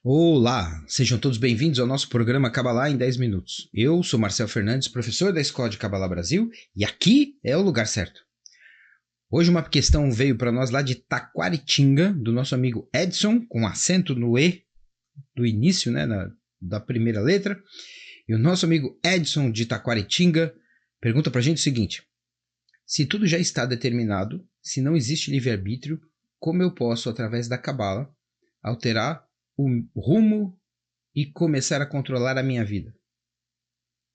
Olá, sejam todos bem-vindos ao nosso programa Kabbalah em 10 minutos. Eu sou Marcel Fernandes, professor da Escola de Kabbalah Brasil, e aqui é o lugar certo. Hoje uma questão veio para nós lá de Taquaritinga, do nosso amigo Edson, com acento no E do início, né, da primeira letra. E o nosso amigo Edson de Taquaritinga pergunta para a gente o seguinte: se tudo já está determinado, se não existe livre-arbítrio, como eu posso, através da Kabbalah, alterar o rumo e começar a controlar a minha vida?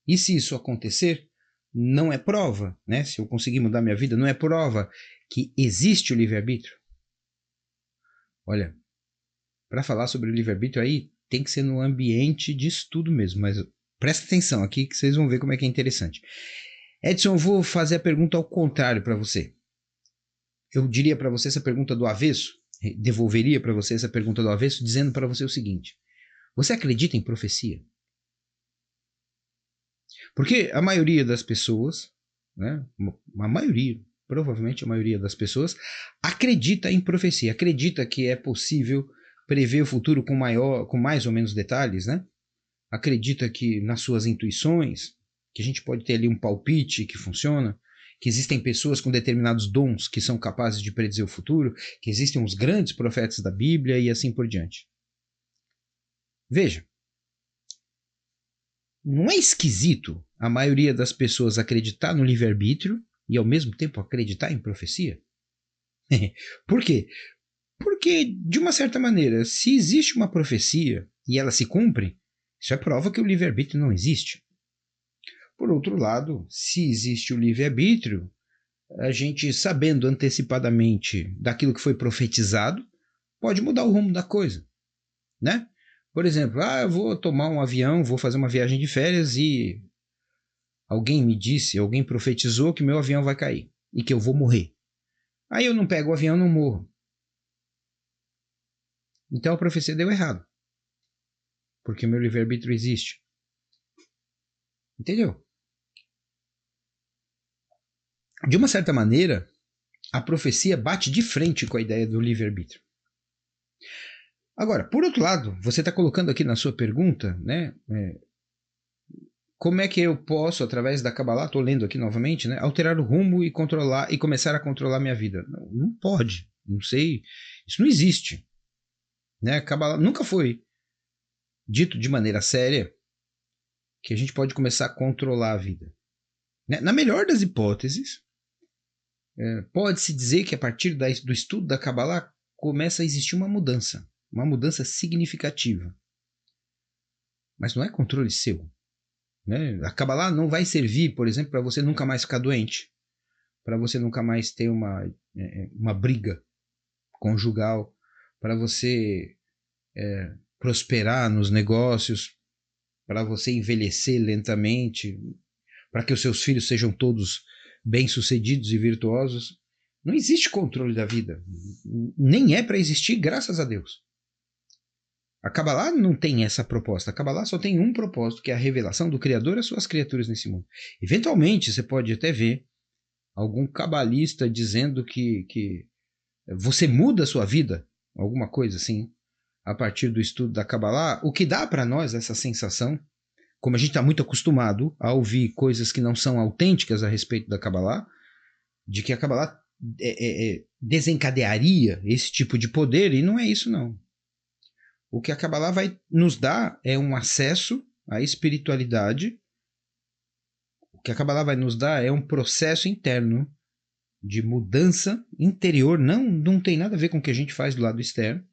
E se isso acontecer, não é prova, né? Se eu conseguir mudar minha vida, não é prova que existe o livre-arbítrio? Olha, para falar sobre o livre-arbítrio aí, tem que ser no ambiente de estudo mesmo, mas presta atenção aqui que vocês vão ver como é que é interessante. Edson, eu vou fazer a pergunta ao contrário para você. Eu diria para você essa pergunta do avesso, devolveria para você essa pergunta do avesso, dizendo para você o seguinte: você acredita em profecia? Porque a maioria das pessoas, né, a maioria, provavelmente a maioria das pessoas, acredita em profecia, acredita que é possível prever o futuro com mais ou menos detalhes, né? Acredita que nas suas intuições, que a gente pode ter ali um palpite que funciona, que existem pessoas com determinados dons que são capazes de predizer o futuro, que existem os grandes profetas da Bíblia e assim por diante. Veja, não é esquisito a maioria das pessoas acreditar no livre-arbítrio e ao mesmo tempo acreditar em profecia? Por quê? Porque, de uma certa maneira, se existe uma profecia e ela se cumpre, isso é prova que o livre-arbítrio não existe. Por outro lado, se existe o livre-arbítrio, a gente, sabendo antecipadamente daquilo que foi profetizado, pode mudar o rumo da coisa, né? Por exemplo, eu vou tomar um avião, vou fazer uma viagem de férias e alguém me disse, alguém profetizou que meu avião vai cair e que eu vou morrer. Aí eu não pego o avião, não morro. Então a profecia deu errado, porque o meu livre-arbítrio existe. Entendeu? De uma certa maneira, a profecia bate de frente com a ideia do livre-arbítrio. Agora, por outro lado, você está colocando aqui na sua pergunta, né, como é que eu posso, através da Kabbalah, estou lendo aqui novamente, né, alterar o rumo e controlar e começar a controlar minha vida? Não, não pode, não sei, isso não existe. Né? A Kabbalah nunca foi dito de maneira séria que a gente pode começar a controlar a vida. Né? Na melhor das hipóteses, pode-se dizer que a partir do estudo da Kabbalah começa a existir uma mudança significativa. Mas não é controle seu. Né? A Kabbalah não vai servir, por exemplo, para você nunca mais ficar doente, para você nunca mais ter uma briga conjugal, para você prosperar nos negócios, para você envelhecer lentamente, para que os seus filhos sejam todos bem-sucedidos e virtuosos. Não existe controle da vida. Nem é para existir, graças a Deus. A Kabbalah não tem essa proposta. A Kabbalah só tem um propósito, que é a revelação do Criador às suas criaturas nesse mundo. Eventualmente, você pode até ver algum cabalista dizendo que você muda a sua vida, alguma coisa assim, a partir do estudo da Kabbalah, o que dá para nós essa sensação, como a gente está muito acostumado a ouvir coisas que não são autênticas a respeito da Kabbalah, de que a Kabbalah desencadearia esse tipo de poder, e não é isso não. O que a Kabbalah vai nos dar é um acesso à espiritualidade. O que a Kabbalah vai nos dar é um processo interno de mudança interior, não tem nada a ver com o que a gente faz do lado externo.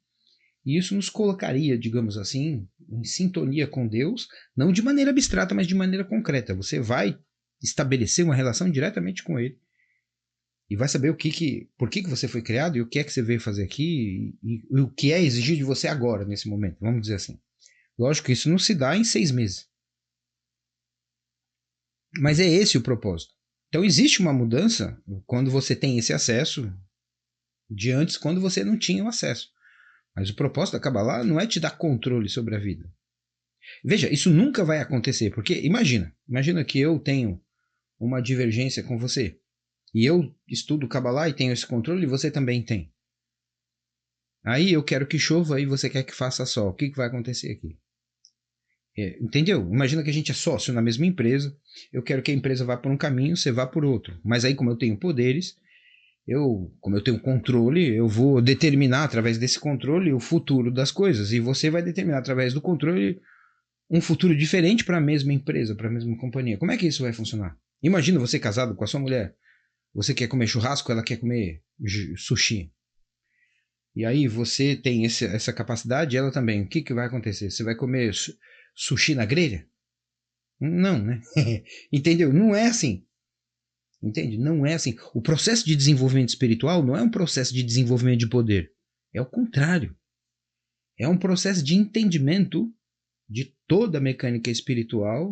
E isso nos colocaria, digamos assim, em sintonia com Deus, não de maneira abstrata, mas de maneira concreta. Você vai estabelecer uma relação diretamente com Ele e vai saber por que você foi criado e o que é que você veio fazer aqui e o que é exigido de você agora, nesse momento, vamos dizer assim. Lógico que isso não se dá em 6 meses. Mas é esse o propósito. Então existe uma mudança quando você tem esse acesso de antes, quando você não tinha o acesso. Mas o propósito da Kabbalah não é te dar controle sobre a vida. Veja, isso nunca vai acontecer, porque imagina que eu tenho uma divergência com você, e eu estudo Kabbalah e tenho esse controle, e você também tem. Aí eu quero que chova e você quer que faça sol. O que vai acontecer aqui? Entendeu? Imagina que a gente é sócio na mesma empresa. Eu quero que a empresa vá por um caminho, você vá por outro. Mas aí, como eu tenho poderes, como eu tenho controle, eu vou determinar através desse controle o futuro das coisas. E você vai determinar através do controle um futuro diferente para a mesma empresa, para a mesma companhia. Como é que isso vai funcionar? Imagina você casado com a sua mulher. Você quer comer churrasco, ela quer comer sushi. E aí você tem essa capacidade, ela também. O que vai acontecer? Você vai comer sushi na grelha? Não, né? Entendeu? Não é assim. Entende? Não é assim. O processo de desenvolvimento espiritual não é um processo de desenvolvimento de poder. É o contrário. É um processo de entendimento de toda a mecânica espiritual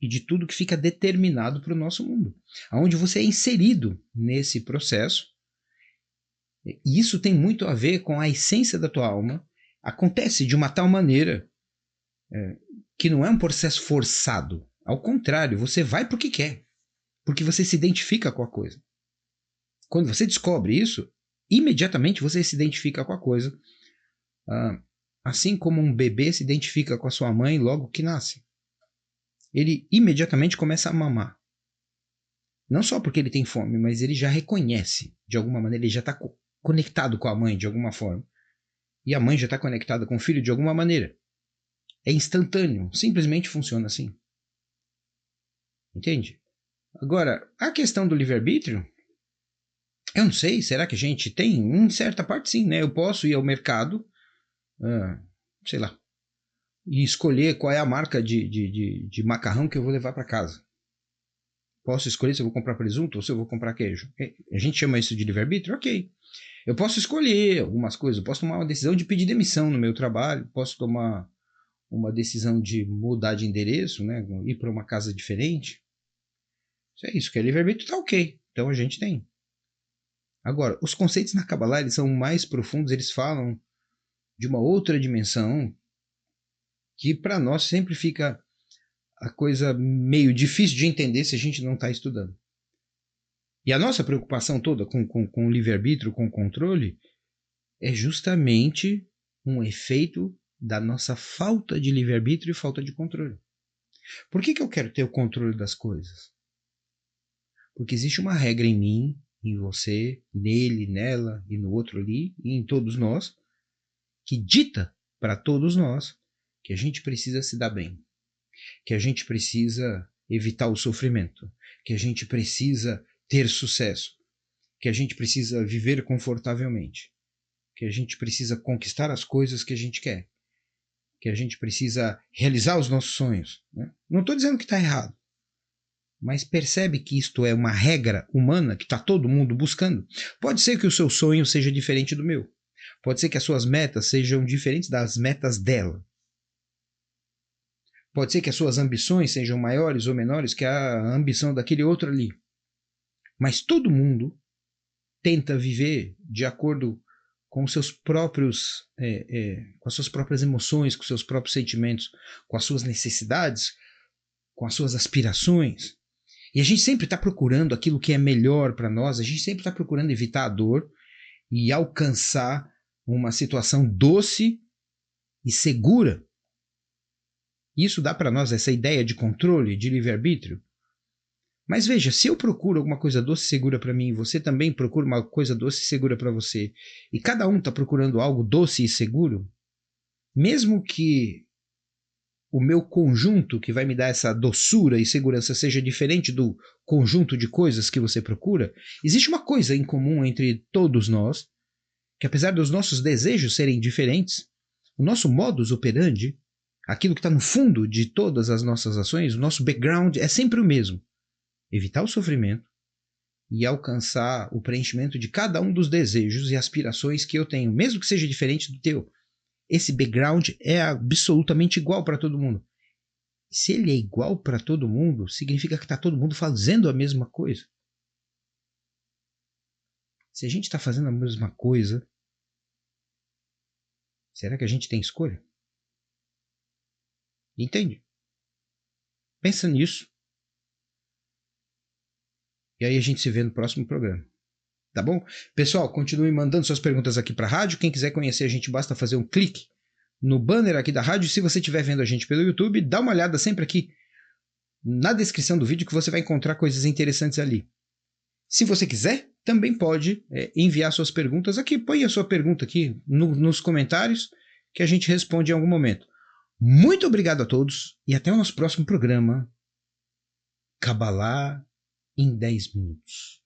e de tudo que fica determinado para o nosso mundo. Onde você é inserido nesse processo. E isso tem muito a ver com a essência da tua alma. Acontece de uma tal maneira que não é um processo forçado. Ao contrário, você vai porque quer. Porque você se identifica com a coisa. Quando você descobre isso, imediatamente você se identifica com a coisa. Assim como um bebê se identifica com a sua mãe logo que nasce. Ele imediatamente começa a mamar. Não só porque ele tem fome, mas ele já reconhece. De alguma maneira, ele já está conectado com a mãe de alguma forma. E a mãe já está conectada com o filho de alguma maneira. É instantâneo. Simplesmente funciona assim. Entende? Agora, a questão do livre-arbítrio, eu não sei, será que a gente tem? Em certa parte sim, né? Eu posso ir ao mercado, sei lá, e escolher qual é a marca de macarrão que eu vou levar para casa. Posso escolher se eu vou comprar presunto ou se eu vou comprar queijo. A gente chama isso de livre-arbítrio? Ok. Eu posso escolher algumas coisas, eu posso tomar uma decisão de pedir demissão no meu trabalho, posso tomar uma decisão de mudar de endereço, né? Ir para uma casa diferente. Isso é isso, que é livre-arbítrio, tá ok. Então a gente tem. Agora, os conceitos na Kabbalah, eles são mais profundos, eles falam de uma outra dimensão que para nós sempre fica a coisa meio difícil de entender se a gente não está estudando. E a nossa preocupação toda com o livre-arbítrio, com o controle, é justamente um efeito da nossa falta de livre-arbítrio e falta de controle. Por que eu quero ter o controle das coisas? Porque existe uma regra em mim, em você, nele, nela e no outro ali, e em todos nós, que dita para todos nós que a gente precisa se dar bem, que a gente precisa evitar o sofrimento, que a gente precisa ter sucesso, que a gente precisa viver confortavelmente, que a gente precisa conquistar as coisas que a gente quer, que a gente precisa realizar os nossos sonhos. Né? Não estou dizendo que está errado, mas percebe que isto é uma regra humana que está todo mundo buscando. Pode ser que o seu sonho seja diferente do meu. Pode ser que as suas metas sejam diferentes das metas dela. Pode ser que as suas ambições sejam maiores ou menores que a ambição daquele outro ali. Mas todo mundo tenta viver de acordo com os seus próprios, com as suas próprias emoções, com os seus próprios sentimentos, com as suas necessidades, com as suas aspirações. E a gente sempre está procurando aquilo que é melhor para nós, a gente sempre está procurando evitar a dor e alcançar uma situação doce e segura. Isso dá para nós essa ideia de controle, de livre-arbítrio. Mas veja, se eu procuro alguma coisa doce e segura para mim, você também procura uma coisa doce e segura para você, e cada um está procurando algo doce e seguro, mesmo que o meu conjunto que vai me dar essa doçura e segurança seja diferente do conjunto de coisas que você procura, existe uma coisa em comum entre todos nós, que apesar dos nossos desejos serem diferentes, o nosso modus operandi, aquilo que está no fundo de todas as nossas ações, o nosso background é sempre o mesmo. Evitar o sofrimento e alcançar o preenchimento de cada um dos desejos e aspirações que eu tenho, mesmo que seja diferente do teu. Esse background é absolutamente igual para todo mundo. Se ele é igual para todo mundo, significa que está todo mundo fazendo a mesma coisa. Se a gente está fazendo a mesma coisa, será que a gente tem escolha? Entende? Pensa nisso. E aí a gente se vê no próximo programa. tá bom? Pessoal, continue mandando suas perguntas aqui para a rádio. Quem quiser conhecer a gente, basta fazer um clique no banner aqui da rádio. Se você estiver vendo a gente pelo YouTube, dá uma olhada sempre aqui na descrição do vídeo que você vai encontrar coisas interessantes ali. Se você quiser, também pode enviar suas perguntas aqui. Põe a sua pergunta aqui nos comentários que a gente responde em algum momento. Muito obrigado a todos e até o nosso próximo programa. Kabbalah em 10 minutos.